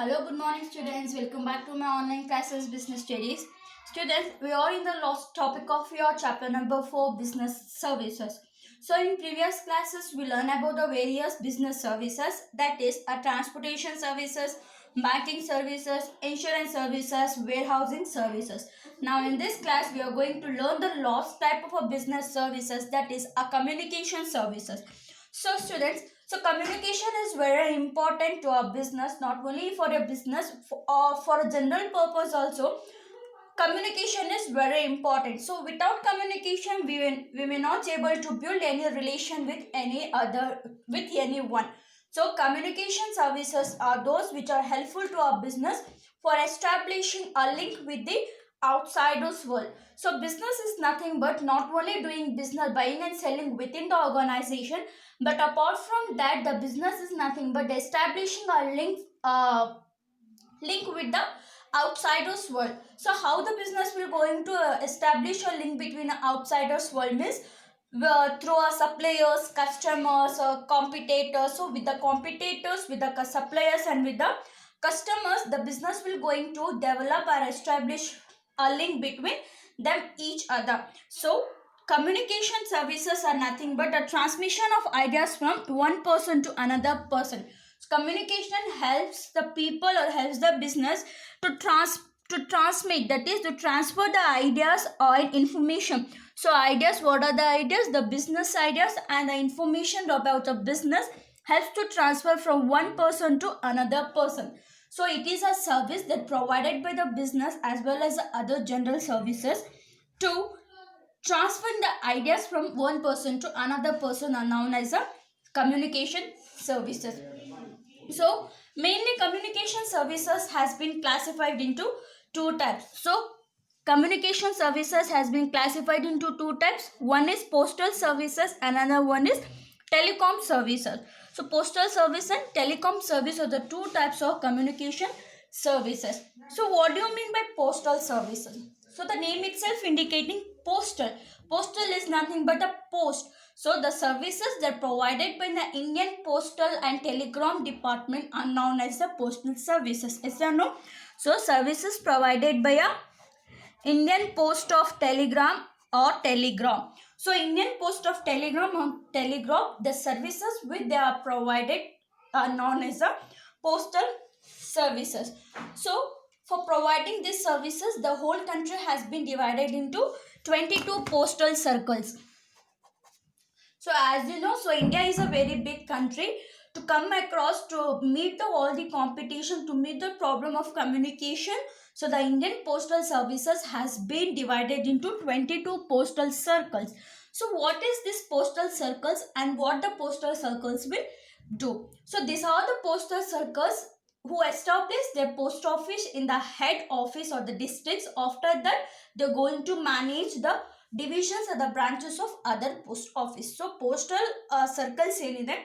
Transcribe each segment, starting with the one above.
Hello, good morning, students. Welcome back to my online classes, Business Studies. Students, we are in the last topic of your chapter number 4, Business Services. So, in previous classes, we learn about the various business services, that is, transportation services, banking services, insurance services, warehousing services. Now, in this class, we are going to learn the last type of a business services, that is, a communication services. So, students, so communication is very important to our business, not only for a business, for a general purpose also. Communication is very important. So without communication, we may not be able to build any relation with with anyone. So communication services are those which are helpful to our business for establishing a link with the outsiders world. So business is nothing but not only doing business, buying and selling within the organization, but apart from that, the business is nothing but establishing a link with the outsiders world. So how the business will going to establish a link between the outsiders world means through our suppliers, customers, competitors. So with the competitors, with the suppliers and with the customers, the business will going to develop or establish a link between them each other. So communication services are nothing but a transmission of ideas from one person to another person. So communication helps the people or helps the business to transmit, that is to transfer the ideas or information. So ideas, what are the ideas? The business ideas and the information about the business helps to transfer from one person to another person. So it is a service that provided by the business as well as the other general services to transfer the ideas from one person to another person are known as a communication services. So mainly communication services has been classified into two types. So communication services has been classified into two types. One is postal services, another one is telecom services. So postal service and telecom service are the two types of communication services. So what do you mean by postal services? So the name itself indicating postal. Postal is nothing but a post. So the services that provided by the Indian Postal and Telegram Department are known as the postal services. Is there no? So services provided by a Indian Post of Telegram or Telegram. So Indian Post of Telegram or Telegram, the services which they are provided are known as the postal services. So for providing these services, the whole country has been divided into 22 postal circles. So as you know, so India is a very big country. To come across to meet all the competition, to meet the problem of communication, so the Indian Postal Services has been divided into 22 postal circles. So what is this postal circles and what the postal circles will do? So these are the postal circles who establish their post office in the head office or the districts. After that, they're going to manage the divisions or the branches of other post office. So postal circles ಏನಿದೆ,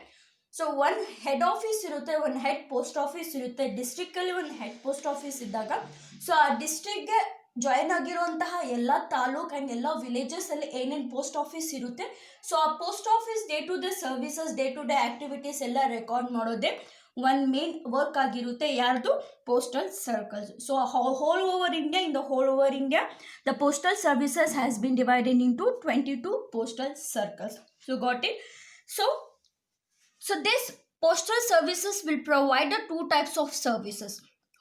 so one head office ಇರುತ್ತೆ, ಒಂದು head post office ಇರುತ್ತೆ. ಡಿಸ್ಟ್ರಿಕ್ಟಲ್ಲಿ ಒಂದು head post office ಇದ್ದಾಗ, so ಆ ಡಿಸ್ಟ್ರಿಕ್ಗೆ join ಆಗಿರುವಂತಹ ಎಲ್ಲ taluk and ಎಲ್ಲ ವಿಲೇಜಸಲ್ಲಿ ಏನೇನು ಪೋಸ್ಟ್ ಆಫೀಸ್ ಇರುತ್ತೆ, ಸೊ ಆ post office day to day services, day to day activities ಎಲ್ಲ ರೆಕಾರ್ಡ್ ಮಾಡೋದೇ one main work ಆಗಿರುತ್ತೆ. ಯಾರ್ದು? postal circles. So whole over India, in the whole over India, the postal services has been divided into 22 postal circles. So got it? So this postal services will provide the two types of services.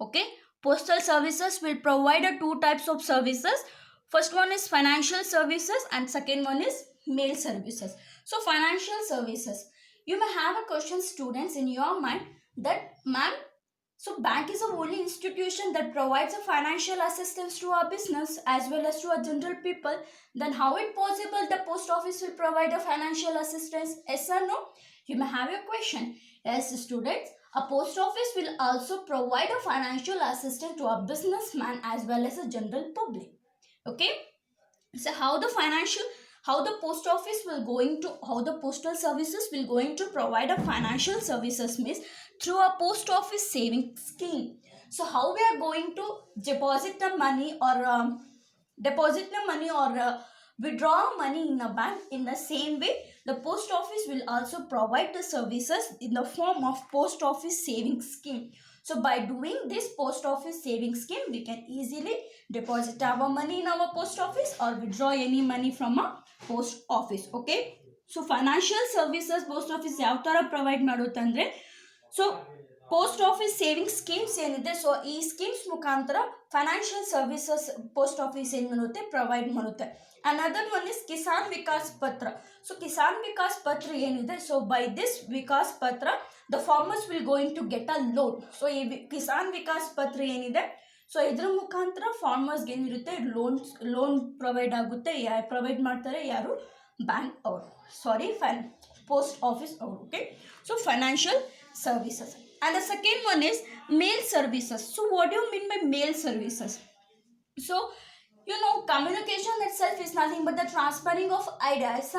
Okay, postal services will provide the two types of services. First one is financial services and second one is mail services. So financial services, you may have a question, students, in your mind that, ma'am, so bank is the only institution that provides a financial assistance to our business as well as to our general people. Then how it possible the post office will provide a financial assistance? Yes or no? You may have your question. Yes, students, a post office will also provide a financial assistance to a businessman as well as a general public. Okay, so how the post office will going to, how the postal services will going to provide a financial services means through a post office saving scheme. So how we are going to deposit the money or withdraw money in a bank, in the same way the post office will also provide the services in the form of post office saving scheme. So by doing this post office saving scheme, we can easily deposit our money in our post office or withdraw any money from a post office. Okay, so financial services post office ಯಾವ ತರ provide ಮಾಡುತ್ತಂದ್ರೆ, so post office saving schemes ಏನಿದೆ, so ಈ schemes ಮುಖಾಂತರ financial services post office ಏನು ಮಾಡುತ್ತೆ, provide ಮಾಡುತ್ತೆ. Another one is Kisan Vikas ಪತ್ರ. ಸೊ ಕಿಸಾನ್ ವಿಕಾಸ್ ಪತ್ರ ಏನಿದೆ, so by this Vikas Patra the farmers will going to get a loan. So ಈ ಕಿಸಾನ್ ವಿಕಾಸ್ ಪತ್ರ ಏನಿದೆ, ಸೊ ಇದ್ರ ಮುಖಾಂತರ ಫಾರ್ಮರ್ಸ್ಗೆ ಏನಿರುತ್ತೆ, ಲೋನ್ ಪ್ರೊವೈಡ್ ಆಗುತ್ತೆ. ಪ್ರೊವೈಡ್ ಮಾಡ್ತಾರೆ ಯಾರು, ಬ್ಯಾಂಕ್ ಅವರು, ಸಾರಿ ಪೋಸ್ಟ್ ಆಫೀಸ್ ಅವರು. Okay, so financial services. And the second one is mail services. So what do you mean by mail services? So you know, communication itself is nothing but the transferring of ideas.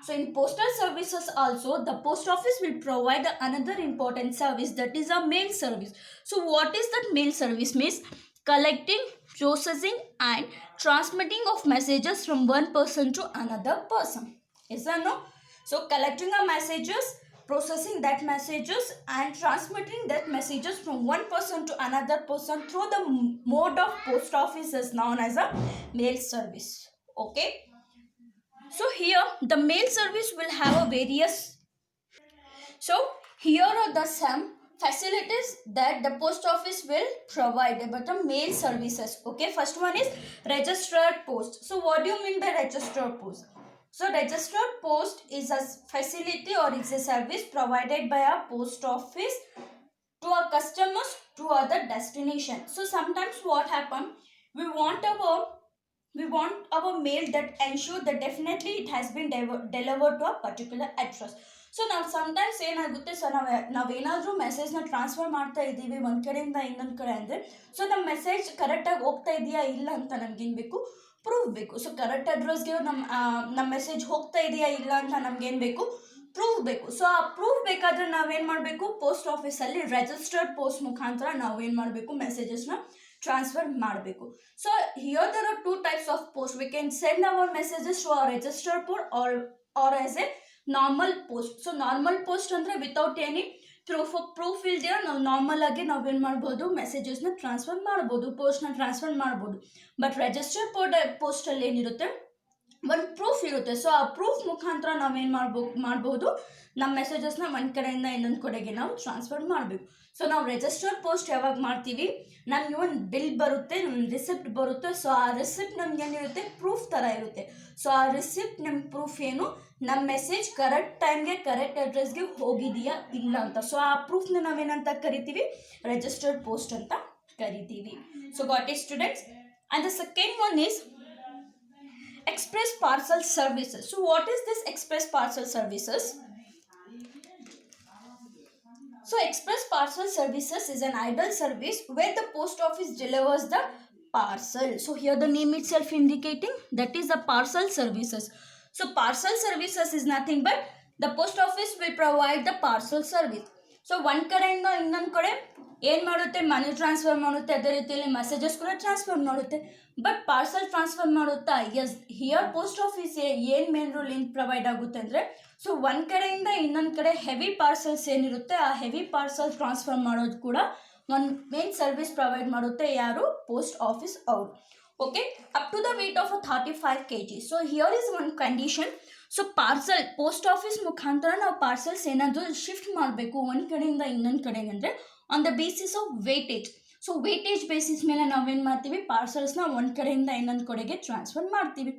So in postal services also, the post office will provide another important service, that is a mail service. So what is that mail service? Means collecting, processing and transmitting of messages from one person to another person. Is that no? So collecting our messages, processing that messages and transmitting that messages from one person to another person through the mode of post office is known as a mail service. Okay, so here the mail service will have a various, so here are the some facilities that the post office will provide about the mail services. Okay, first one is registered post. So what do you mean by registered post? So registered post is a facility or it's a service provided by a post office to our customers to other destination. So sometimes what happen, we want our mail that ensure that definitely it has been delivered to a particular address. So ನಾವು sometimes ಏನಾಗುತ್ತೆ, so ನಾವೇನಾದರೂ ಮೆಸೇಜ್ನ transfer ಮಾಡ್ತಾ ಇದ್ದೀವಿ ಒಂದು ಕಡೆಯಿಂದ ಇನ್ನೊಂದು ಕಡೆ ಅಂದರೆ, ಸೊ ನಮ್ಮ ಮೆಸೇಜ್ ಕರೆಕ್ಟಾಗಿ ಹೋಗ್ತಾ ಇದೆಯಾ ಇಲ್ಲ ಅಂತ ನಮ್ಗೇನು ಬೇಕು, ಪ್ರೂಫ್ ಬೇಕು. ಸೊ ಕರೆಕ್ಟ್ ಅಡ್ರೆಸ್ಗೆ ನಮ್ಮ ಮೆಸೇಜ್ ಹೋಗ್ತಾ ಇದೆಯಾ ಇಲ್ಲ ಅಂತ ನಮ್ಗೇನು ಬೇಕು, ಪ್ರೂಫ್ ಬೇಕು. ಸೊ ಆ ಪ್ರೂಫ್ ಬೇಕಾದರೆ ನಾವೇನು ಮಾಡಬೇಕು, ಪೋಸ್ಟ್ ಆಫೀಸಲ್ಲಿ ರೆಜಿಸ್ಟರ್ಡ್ ಪೋಸ್ಟ್ ಮುಖಾಂತರ ನಾವೇನು ಮಾಡಬೇಕು, ಮೆಸೇಜಸ್ನ ಟ್ರಾನ್ಸ್ಫರ್ ಮಾಡಬೇಕು. So here there are two types of post. We can send our messages to our registered post or as a normal post. So normal post ಅಂದರೆ ವಿತೌಟ್ ಎನಿ ಪ್ರೂಫ್ ಇಲ್ದಿರ ನಾವು normal ಆಗಿ ನಾವೇನು ಮಾಡ್ಬೋದು, ಮೆಸೇಜಸ್ನ ಟ್ರಾನ್ಸ್ಫರ್ ಮಾಡ್ಬೋದು, ಪೋಸ್ಟ್ನ ಟ್ರಾನ್ಸ್ಫರ್ ಮಾಡ್ಬೋದು. ಬಟ್ ರೆಜಿಸ್ಟರ್ಡ್ ಪೋಸ್ಟಲ್ಲಿ ಏನಿರುತ್ತೆ, ಒಂದು ಪ್ರೂಫ್ ಇರುತ್ತೆ. ಸೊ ಆ ಪ್ರೂಫ್ ಮುಖಾಂತರ ನಾವೇನು ಮಾಡ್ಬೋದು, ನಮ್ಮ ಮೆಸೇಜಸ್ನ ಒಂದು ಕಡೆಯಿಂದ ಇನ್ನೊಂದು ಕಡೆಗೆ ನಾವು ಟ್ರಾನ್ಸ್ಫರ್ ಮಾಡಬೇಕು. ಸೊ ನಾವು ರೆಜಿಸ್ಟರ್ಡ್ ಪೋಸ್ಟ್ ಯಾವಾಗ ಮಾಡ್ತೀವಿ, ನಮಗೆ ಒಂದು ಬಿಲ್ ಬರುತ್ತೆ, ಒಂದು ರಿಸಿಪ್ಟ್ ಬರುತ್ತೆ. ಸೊ ಆ ರಿಸಿಪ್ಟ್ ನಮ್ಗೆ ಏನಿರುತ್ತೆ, ಪ್ರೂಫ್ ಥರ ಇರುತ್ತೆ. ಸೊ ಆ ರಿಸಿಪ್ಟ್ ನಮ್ಮ ಪ್ರೂಫ್ ಏನು, ನಮ್ಮ ಮೆಸೇಜ್ ಕರೆಕ್ಟ್ ಟೈಮ್ಗೆ ಕರೆಕ್ಟ್ ಅಡ್ರೆಸ್ಗೆ ಹೋಗಿದೆಯಾ ಇಲ್ಲ ಅಂತ. ಸೊ ಆ ಪ್ರೂಫ್ನ ನಾವೇನಂತ ಕರಿತೀವಿ, ರೆಜಿಸ್ಟರ್ಡ್ ಪೋಸ್ಟ್ ಅಂತ ಕರಿತೀವಿ. So got it students? And the second one is express parcel services. So what is this express parcel services? So express parcel services is an idle service where the post office delivers the parcel. So here the name itself indicating that is the parcel services. So parcel services is nothing but the post office will provide the parcel service. So ಒಂದು ಕಡೆಯಿಂದ ಇನ್ನೊಂದು ಕಡೆ ಏನು ಮಾಡುತ್ತೆ, money transfer ಮಾಡುತ್ತೆ, ಅದೇ ರೀತಿಯಲ್ಲಿ messages ಕೂಡ ಟ್ರಾನ್ಸ್ಫರ್ ಮಾಡುತ್ತೆ. ಬಟ್ ಪಾರ್ಸಲ್ ಟ್ರಾನ್ಸ್ಫರ್ ಮಾಡುತ್ತಾ, ಎಸ್ ಹಿಯರ್ ಪೋಸ್ಟ್ ಆಫೀಸ್ ಏನು ಮೇನ್ ರೂಲ್ ಏನು ಪ್ರೊವೈಡ್ ಆಗುತ್ತೆ ಅಂದರೆ, ಸೊ ಒಂದು ಕಡೆಯಿಂದ ಇನ್ನೊಂದು ಕಡೆ ಹೆವಿ ಪಾರ್ಸಲ್ಸ್ ಏನಿರುತ್ತೆ, ಆ ಹೆವಿ ಪಾರ್ಸಲ್ ಟ್ರಾನ್ಸ್ಫರ್ ಮಾಡೋದು ಕೂಡ ಒಂದು ಮೇನ್ ಸರ್ವಿಸ್ ಪ್ರೊವೈಡ್ ಮಾಡುತ್ತೆ ಯಾರು, ಪೋಸ್ಟ್ ಆಫೀಸ್ ಅವರು. Okay, up to the weight of 35 kg. So here is one condition. So parcel post office ಮುಖಾಂತರ ನಾವು ಪಾರ್ಸಲ್ಸ್ ಏನಾದರೂ ಶಿಫ್ಟ್ ಮಾಡಬೇಕು ಒಂದು ಕಡೆಯಿಂದ ಇನ್ನೊಂದು ಕಡೆಗೆ ಅಂದರೆ on the basis of weightage. So weightage basis ಮೇಲೆ ನಾವೇನು ಮಾಡ್ತೀವಿ, ಪಾರ್ಸಲ್ಸ್ನ ಒಂದು ಕಡೆಯಿಂದ ಇನ್ನೊಂದು ಕಡೆಗೆ ಟ್ರಾನ್ಸ್ಫರ್ ಮಾಡ್ತೀವಿ.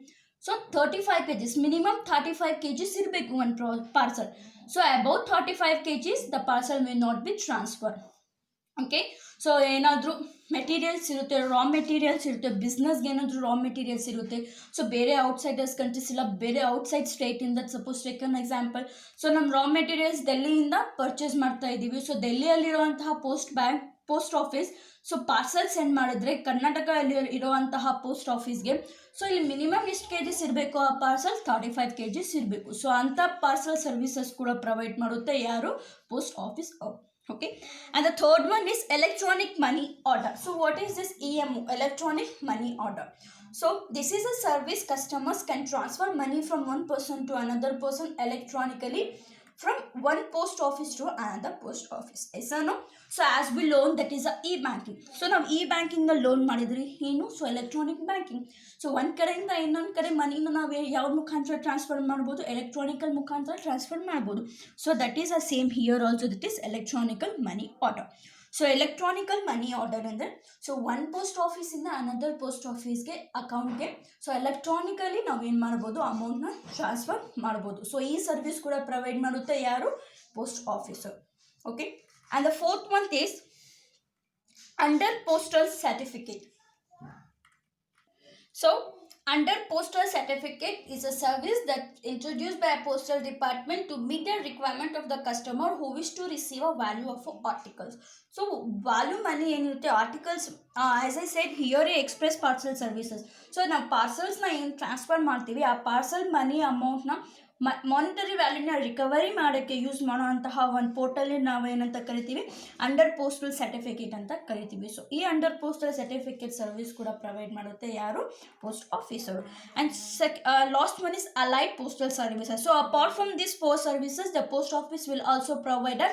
ಸೊ 35 kg, ಮಿನಿಮಮ್ 35 kg ಇರಬೇಕು ಒಂದು parcel. So about 35 kg the parcel may not be transfer. Okay, so ಏನಾದರೂ ಮೆಟೀರಿಯಲ್ಸ್ ಇರುತ್ತೆ, ರಾ ಮೆಟೀರಿಯಲ್ಸ್ ಇರುತ್ತೆ, ಬಿಸ್ನೆಸ್ಗೆ ಏನಾದರೂ ರಾ ಮೆಟೀರಿಯಲ್ಸ್ ಇರುತ್ತೆ. ಸೊ ಬೇರೆ ಔಟ್ಸೈಡರ್ಸ್ ಕಂಟ್ರೀಸ್ ಇಲ್ಲ, ಬೇರೆ ಔಟ್ಸೈಡ್ ಸ್ಟೇಟಿಂದ suppose take an example, so ನಮ್ಮ ರಾ ಮೆಟೀರಿಯಲ್ಸ್ ಡೆಲ್ಲಿಯಿಂದ ಪರ್ಚೇಸ್ ಮಾಡ್ತಾ ಇದ್ದೀವಿ. ಸೊ ಡೆಲ್ಲಿಯಲ್ಲಿರುವಂತಹ post office so parcel send ಮಾಡಿದ್ರೆ ಕರ್ನಾಟಕದಲ್ಲಿ ಇರುವಂತಹ ಪೋಸ್ಟ್ ಆಫೀಸ್ಗೆ, ಸೊ ಇಲ್ಲಿ ಮಿನಿಮಮ್ ಎಷ್ಟು ಕೆಜಿಸ್ ಇರಬೇಕು, ಆ ಪಾರ್ಸಲ್ 35 kg ಇರಬೇಕು. ಸೊ ಅಂಥ ಪಾರ್ಸಲ್ ಸರ್ವಿಸಸ್ ಕೂಡ ಪ್ರೊವೈಡ್ ಮಾಡುತ್ತೆ ಯಾರು, ಪೋಸ್ಟ್ ಆಫೀಸ್ ಅವರು. Okay, and the third one is electronic money order. So what is this EMO, electronic money order? So this is a service customers can transfer money from one person to another person electronically from one post office to another post office. Yes or no? So as we learned, that is a e-banking. So now e-banking the loan ಮಾಡಿದ್ರಿ ಏನು? So electronic banking. So ಒಂದು ಕಡೆಯಿಂದ ಇನ್ನೊಂದು ಕಡೆ ಮನಿನ ನಾವು ಯಾವ ಮುಖಾಂತರ transfer ಮಾಡ್ಬೋದು? ಎಲೆಕ್ಟ್ರಾನಿಕಲ್ ಮುಖಾಂತರ ಟ್ರಾನ್ಸ್ಫರ್ ಮಾಡ್ಬೋದು. So that is a same here also, that is electronical money order. So electronical money order ಅಂದರೆ ಸೊ ಒನ್ ಪೋಸ್ಟ್ ಆಫೀಸಿಂದ ಅನದರ್ ಪೋಸ್ಟ್ ಆಫೀಸ್ಗೆ ಅಕೌಂಟ್ಗೆ ಸೊ ಎಲೆಕ್ಟ್ರಾನಿಕಲಿ ನಾವೇನು ಮಾಡ್ಬೋದು? ಅಮೌಂಟ್ನ ಟ್ರಾನ್ಸ್ಫರ್ ಮಾಡ್ಬೋದು. ಸೊ ಈ ಸರ್ವಿಸ್ ಕೂಡ ಪ್ರೊವೈಡ್ ಮಾಡುತ್ತೆ ಯಾರು? Post officer. Okay, and the fourth one is under postal certificate. So under postal certificate is a service that introduced by a postal department to meet the requirement of the customer who wish to receive a value of articles. So value money ಏನಿರುತ್ತೆ articles, as I said here express parcel services. So ನಾವು ಪಾರ್ಸಲ್ಸ್ನ ಏನು transfer ಮಾಡ್ತೀವಿ, ಆ parcel ಮನಿ ಅಮೌಂಟ್ನ monetary ವ್ಯಾಲ್ಯೂನ recovery ಮಾಡೋಕ್ಕೆ use ಮಾಡೋಂತಹ ಒಂದು ಪೋರ್ಟಲ್ಲಿ ನಾವೇನಂತ ಕರಿತೀವಿ? ಅಂಡರ್ ಪೋಸ್ಟಲ್ ಸರ್ಟಿಫಿಕೇಟ್ ಅಂತ ಕರಿತೀವಿ. ಸೊ ಈ ಅಂಡರ್ ಪೋಸ್ಟಲ್ ಸರ್ಟಿಫಿಕೇಟ್ ಸರ್ವಿಸ್ ಕೂಡ ಪ್ರೊವೈಡ್ ಮಾಡುತ್ತೆ ಯಾರು? Post officer. And last one is allied postal services. So apart from this 4 services, the post office will also provide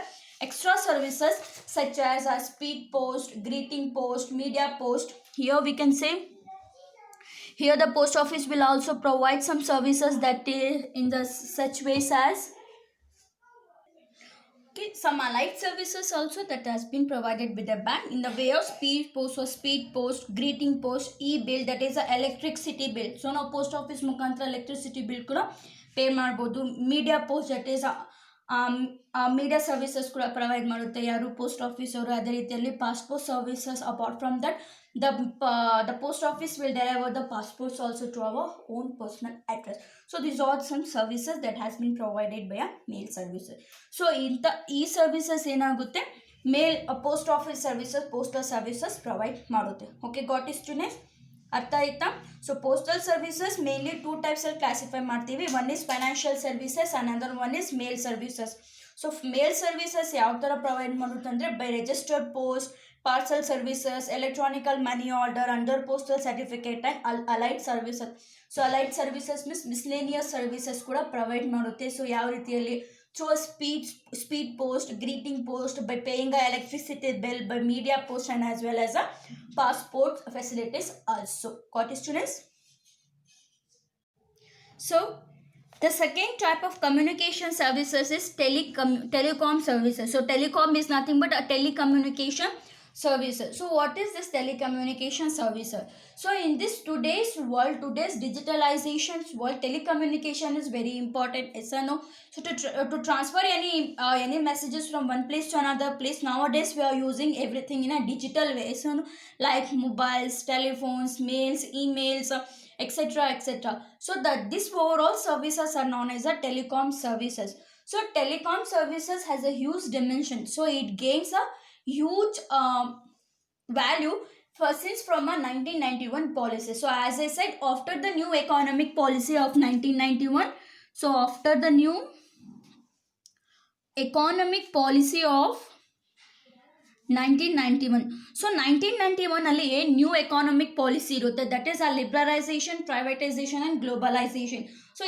extra services such as a speed post, greeting post, media post. Here we can say, here the post office will also provide some services that is in the such ways as some allied services also that has been provided with the bank in the way of speed post or speed post, greeting post, e-bill, that is a electricity bill. So now post office ಮುಖಾಂತರ electricity bill ಕೂಡ pay ಮಾಡ್ಬೋದು. Media post, that is media services ಕೂಡ provide ಮಾಡುತ್ತೆ ಯಾರು? Post office ಅವರು. ಅದೇ ರೀತಿಯಲ್ಲಿ passport services. Apart from that the post office will deliver the passports also to our own personal address. So these are some services that has been provided by a mail services. So ಈ services ಏನಾಗುತ್ತೆ? Mail post office services, postal services provide ಮಾಡುತ್ತೆ. Okay, got it students? ಅರ್ಥ ಆಯ್ತಾ? So postal services mainly 2 ಟೈಪ್ಸಲ್ಲಿ classify ಮಾಡ್ತೀವಿ. One is financial services, another one is mail services. So mail services ಯಾವ ಥರ provide ಮಾಡುತ್ತೆ ಅಂದರೆ by registered post, parcel services, electronical money order, under postal certificate and allied services. So allied services means miscellaneous services ಕೂಡ provide ಮಾಡುತ್ತೆ. So ಯಾವ ರೀತಿಯಲ್ಲಿ? through a speed post, greeting post, by paying a electricity bill, by media post, and as well as a passport facilities also. Got it, students? So the second type of communication services is telecom services. So telecom is nothing but a telecommunication services. So what is this telecommunication services? So in this today's world, today's digitalization world, telecommunication is very important. Yes or no? So to transfer any messages from one place to another place, nowadays we are using everything in a digital way. So like mobiles, telephones, mails, emails, etc., etc. So that this overall services are known as a telecom services. So telecom services has a huge dimension. So it gains a huge value since from a 1991 policy. So as I said, after the new economic policy of 1991, so after the new economic policy of 1991, so 1991 ಅಲ್ಲಿ new economic policy ಇರುತ್ತೆ, that is a liberalisation, privatisation and globalisation. So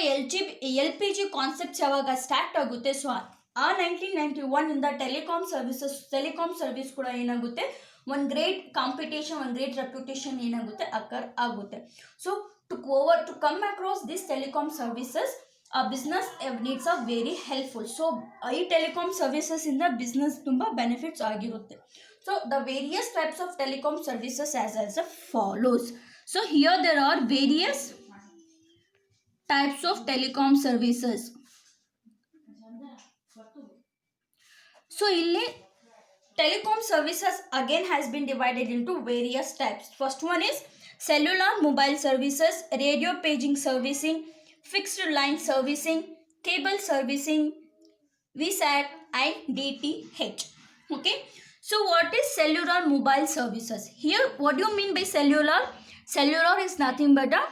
L P G concepts ಯಾವಾಗ start ಆಗುತ್ತೆ, so ಆ 1991 ಇಂದ telecom service ಕೂಡ ಏನಾಗುತ್ತೆ? ಒಂದು great competition, ಒಂದು ಗ್ರೇಟ್ ರೆಪ್ಯುಟೇಷನ್ ಏನಾಗುತ್ತೆ? ಅಕರ್ ಆಗುತ್ತೆ. So to come across this telecom services business needs are very helpful. So ಈ ಟೆಲಿಕಾಮ್ ಸರ್ವಿಸಸ್ ಇಂದ ಬಿಸ್ನೆಸ್ ತುಂಬ ಬೆನಿಫಿಟ್ಸ್ ಆಗಿರುತ್ತೆ. So the various types of telecom services as follows. So here there are various types of telecom services. So ಇಲ್ಲಿ telecom services again has been divided into various types. First one is cellular mobile services, radio paging servicing, fixed line servicing, cable servicing, VSAT and DTH. Okay, so what is cellular mobile services? Here what do you mean by cellular? Cellular is nothing but a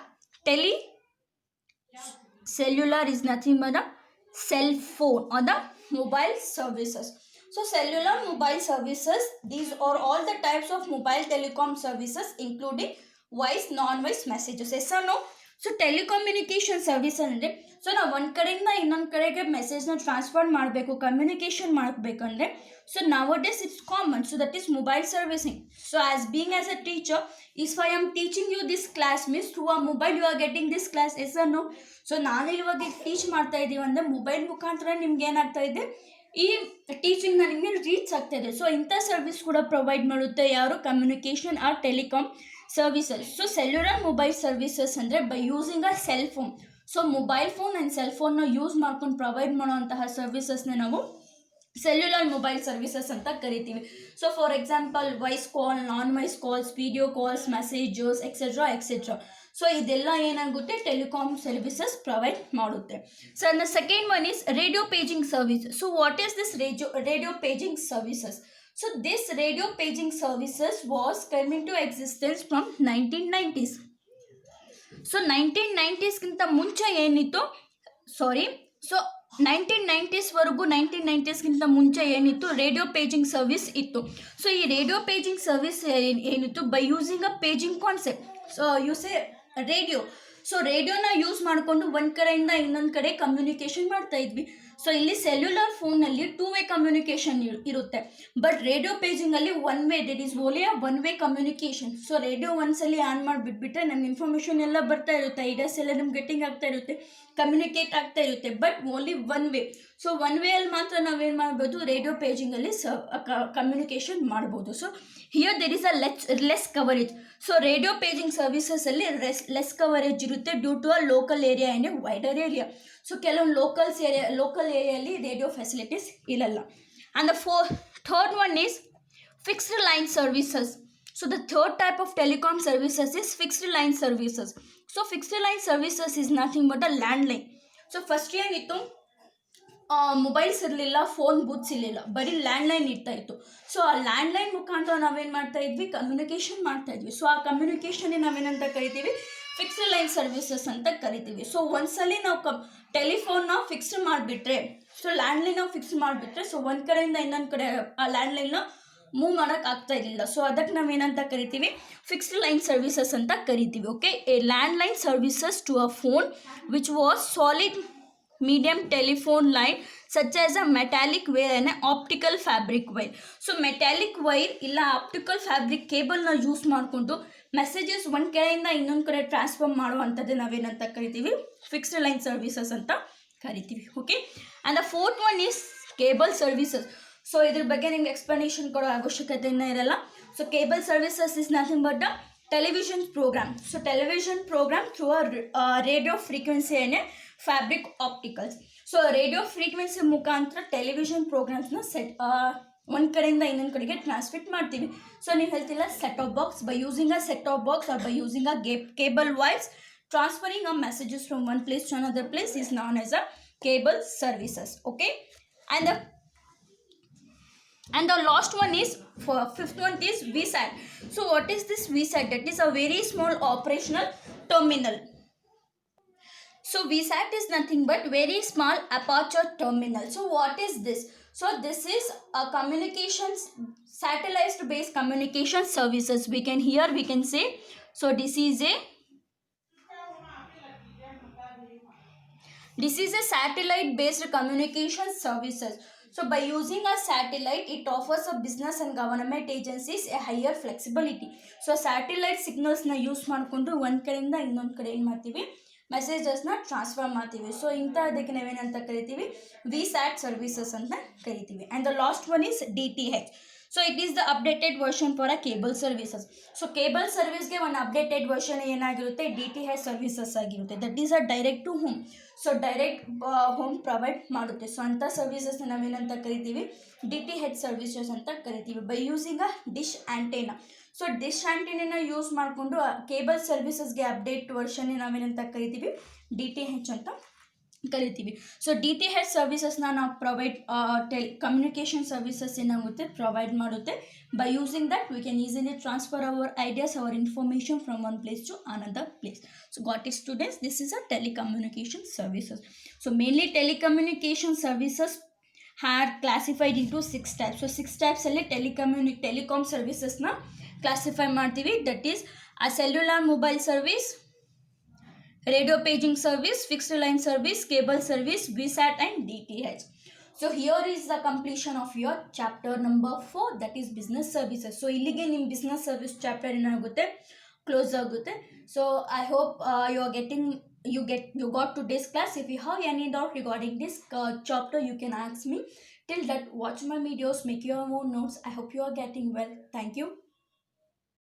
cellular is nothing but a cell phone or the mobile services. So cellular mobile services, these are all the types of mobile telecom services including voice, non-voice messages. Yes or no? So telecommunication service ಅಂದರೆ so ನಾವು ಒಂದು ಕಡೆಯಿಂದ ಇನ್ನೊಂದು ಕಡೆಗೆ ಮೆಸೇಜ್ನ transfer ಮಾಡಬೇಕು, communication ಮಾಡಬೇಕಂದ್ರೆ so nowadays it's common, so that is mobile servicing. So as being as a teacher, if I am teaching you this class means through a mobile you are getting this class, yes or no? So ನಾನು ಇವಾಗ teach ಮಾಡ್ತಾ ಇದ್ದೀವಿ ಅಂದರೆ mobile ಮುಖಾಂತರ ನಿಮ್ಗೆ ಏನಾಗ್ತಾ ಇದೆ, ಈ ಟೀಚಿಂಗ್ನ ನಿಮಗೆ ರೀಚ್ ಆಗ್ತಾ ಇದೆ. ಸೊ ಇಂಥ ಸರ್ವಿಸ್ ಕೂಡ ಪ್ರೊವೈಡ್ ಮಾಡುತ್ತೆ ಯಾರು, communication or telecom services. So cellular mobile services ಅಂದರೆ by using a cell phone. So mobile phone and cell ಫೋನ್ನ ಯೂಸ್ ಮಾಡ್ಕೊಂಡು ಪ್ರೊವೈಡ್ ಮಾಡೋವಂತಹ ಸರ್ವಿಸಸ್ನ ನಾವು ಸೆಲ್ಯುಲರ್ ಮೊಬೈಲ್ ಸರ್ವಿಸಸ್ ಅಂತ ಕರಿತೀವಿ. So for example voice call, non voice calls, video calls, messages etcetera etcetera. So ಇದೆಲ್ಲ ಏನಾಗುತ್ತೆ, ಟೆಲಿಕಾಮ್ ಸರ್ವಿಸಸ್ ಪ್ರೊವೈಡ್ ಮಾಡುತ್ತೆ. So the second one is radio paging service. So what is this radio paging services? So this radio paging services was came into existence from 1990s. So 1990s ಗಿಂತ ಮುಂಚೆ ಏನಿತ್ತು, so 1990s ವರೆಗೂ 1990s ಗಿಂತ ಮುಂಚೆ ಏನಿತ್ತು, radio paging service ಇತ್ತು. So ಈ radio paging service ಏನಿತ್ತು, by using a paging concept. So ಯೂಸೇ ರೇಡಿಯೋ, ಸೊ ರೇಡಿಯೋನ ಯೂಸ್ ಮಾಡಿಕೊಂಡು ಒಂದು ಕಡೆಯಿಂದ ಇನ್ನೊಂದು ಕಡೆ ಕಮ್ಯುನಿಕೇಷನ್ ಮಾಡ್ತಾ ಇದ್ವಿ. ಸೊ ಇಲ್ಲಿ ಸೆಲ್ಯುಲರ್ ಫೋನಲ್ಲಿ 2 ವೇ ಕಮ್ಯುನಿಕೇಷನ್ ಇರುತ್ತೆ, ಬಟ್ ರೇಡಿಯೋ ಪೇಜಿಂಗಲ್ಲಿ 1 way, that is only a 1 way communication. So radio ಒಂದ್ಸಲಿ ಆನ್ ಮಾಡಿಬಿಟ್ಬಿಟ್ರೆ ನಮ್ಗೆ ಇನ್ಫಾರ್ಮೇಷನ್ ಎಲ್ಲ ಬರ್ತಾ ಇರುತ್ತೆ, ಐಡಿಯಾಸ್ ಎಲ್ಲ ನಿಮ್ಗೆ ಗೆಟ್ಟಿಂಗ್ ಆಗ್ತಾ ಇರುತ್ತೆ, ಕಮ್ಯುನಿಕೇಟ್ ಆಗ್ತಾ ಇರುತ್ತೆ, but only 1 way. So 1 way ಅಲ್ಲಿ ಮಾತ್ರ ನಾವೇನು ಮಾಡ್ಬೋದು, ರೇಡಿಯೋ ಪೇಜಿಂಗಲ್ಲಿ ಕಮ್ಯುನಿಕೇಷನ್ ಮಾಡ್ಬೋದು. So here there is a less coverage. So radio paging ಸರ್ವಿಸಸಲ್ಲಿ ಲೆಸ್ ಕವರೇಜ್ ಇರುತ್ತೆ due to a local area and a wider area. So ಕೆಲವೊಂದು ಲೋಕಲ್ ಏರಿಯಲ್ಲಿ ರೇಡಿಯೋ ಫೆಸಿಲಿಟೀಸ್ ಇರಲ್ಲ. And the third one is fixed line services. So the third type of telecom services is fixed line services. So fixed line services is nothing but a land line. So first ಏನಿತ್ತು, mobiles ಇರಲಿಲ್ಲ, phone booths ಇರಲಿಲ್ಲ, ಬರೀ landline ಇರ್ತಾ ಇತ್ತು. So ಆ landline ಮುಖಾಂತರ ನಾವೇನು ಮಾಡ್ತಾ ಇದ್ವಿ, ಕಮ್ಯುನಿಕೇಷನ್ ಮಾಡ್ತಾ ಇದ್ವಿ. ಸೊ ಆ ಕಮ್ಯುನಿಕೇಷನ್ ನಾವೇನಂತ ಕರಿತೀವಿ, ಫಿಕ್ಸ್ಡ್ ಲೈನ್ ಸರ್ವಿಸಸ್ ಅಂತ ಕರಿತೀವಿ. ಸೊ ಒಂದ್ಸಲಿ ನಾವು ಟೆಲಿಫೋನ್ನ ಫಿಕ್ಸ್ ಮಾಡಿಬಿಟ್ರೆ, ಸೊ ಲ್ಯಾಂಡ್ಲೈನ್ನ ಫಿಕ್ಸ್ ಮಾಡಿಬಿಟ್ರೆ, ಸೊ ಒಂದು ಕಡೆಯಿಂದ ಇನ್ನೊಂದು ಕಡೆ ಆ ಲ್ಯಾಂಡ್ಲೈನ್ನ ಮೂವ್ ಮಾಡೋಕ್ಕೆ ಆಗ್ತಾ ಇರಲಿಲ್ಲ. ಸೊ ಅದಕ್ಕೆ ನಾವೇನಂತ ಕರಿತೀವಿ, ಫಿಕ್ಸ್ಡ್ ಲೈನ್ ಸರ್ವಿಸಸ್ ಅಂತ ಕರಿತೀವಿ. Okay, a landline services to a phone which was solid medium telephone line such as a metallic wire and optical fabric wire. So metallic wire ಇಲ್ಲ ಆಪ್ಟಿಕಲ್ ಫ್ಯಾಬ್ರಿಕ್ ಕೇಬಲ್ನ ಯೂಸ್ ಮಾಡಿಕೊಂಡು messages ಒಂದು ಕಡೆಯಿಂದ ಇನ್ನೊಂದು ಕಡೆ transfer ಮಾಡುವಂಥದ್ದು ನಾವೇನಂತ ಕರಿತೀವಿ, ಫಿಕ್ಸ್ಡ್ ಲೈನ್ ಸರ್ವಿಸಸ್ ಅಂತ ಕರಿತೀವಿ. Okay, and the fourth one is cable services. So ಇದ್ರ ಬಗ್ಗೆ ನಿಮ್ಗೆ ಎಕ್ಸ್ಪ್ಲನೇಷನ್ ಕೊಡೋ ಅವಶ್ಯಕತೆಯೇ ಇರಲ್ಲ. So cable services is nothing but a television program. So television program through a radio frequency ಏನೇ fabric opticals. So radio frequency ಮುಖಾಂತರ television ಪ್ರೋಗ್ರಾಮ್ಸ್ನ ಒಂದು ಕಡೆಯಿಂದ ಇನ್ನೊಂದು ಕಡೆಗೆ ಟ್ರಾನ್ಸ್ಮಿಟ್ ಮಾಡ್ತೀವಿ. ಸೊ ನೀವು ಹೇಳ್ತಿಲ್ಲ set of box, by using a set of box or by using a cable wires transferring a messages from one place to another place is known as a cable services. Okay, and the last one is, fifth one is VSAT. So what is this VSAT? That is a very small operational terminal. So VSAT is nothing but very small aperture terminal. So what is this? So this is a communications, satellite based communication services. We can say, so this is a satellite based communication services. So by using a satellite, it offers a business and government agencies a higher flexibility. So satellite signals na use ಮಾಡ್ಕೊಂಡು ಒಂದು ಕಡೆಯಿಂದ ಇನ್ನೊಂದು ಕಡೆ ಏನು ಮಾಡ್ತೀವಿ, ಮೆಸೇಜಸ್ನ transfer ಮಾಡ್ತೀವಿ. So ಇಂಥದಕ್ಕೆ ನಾವೇನಂತ ಕರಿತೀವಿ, VSAT ಸರ್ವಿಸಸ್ ಅಂತ ಕರಿತೀವಿ. And the last one is DTH. So it is the updated version for a cable services. So cable ಸರ್ವಿಸ್ಗೆ ಒಂದು ಅಪ್ಡೇಟೆಡ್ ವರ್ಷನ್ ಏನಾಗಿರುತ್ತೆ, DTH ಸರ್ವಿಸಸ್ ಆಗಿರುತ್ತೆ. That is a direct to home. So direct home provide ಮಾಡುತ್ತೆ. ಸೊ ಅಂಥ ಸರ್ವಿಸಸ್ನ ನಾವೇನಂತ ಕರಿತೀವಿ, DTH ಸರ್ವಿಸಸ್ ಅಂತ ಕರಿತೀವಿ. By using a dish antenna. So dish antenna use ಮಾಡಿಕೊಂಡು ಕೇಬಲ್ ಸರ್ವಿಸಸ್ಗೆ ಅಪ್ಡೇಟ್ ವರ್ಷನ್ ನಾವೇನಂತ ಕರಿತೀವಿ, DTH ಅಂತ ಕರಿತೀವಿ. ಸೊ DTH ಸರ್ವಿಸಸ್ನ ನಾವು ಪ್ರೊವೈಡ್ ಕಮ್ಯುನಿಕೇಷನ್ ಸರ್ವಿಸಸ್ ಏನಾಗುತ್ತೆ ಪ್ರೊವೈಡ್ ಮಾಡುತ್ತೆ. By using that we can easily transfer our ideas, our information from one place to another place. So got it students, this is a telecommunication services. So mainly telecommunication services are classified into 6 types. So 6 types ಅಲ್ಲಿ telecom services na classify ಮಾಡ್ತೀವಿ. That is a cellular mobile service, radio paging service, fixed line service, cable service, VSAT and DTH. So here is the completion of your chapter number 4, that is business services. So ಇಲ್ಲಿಗೆ ನಿಮ್ಮ business service chapter ಏನಾಗುತ್ತೆ close ಆಗುತ್ತೆ. So I hope you are getting you got today's class. If you have any doubt regarding this chapter, you can ask me. Till that, watch my videos, make your own notes. I hope you are getting well. Thank you.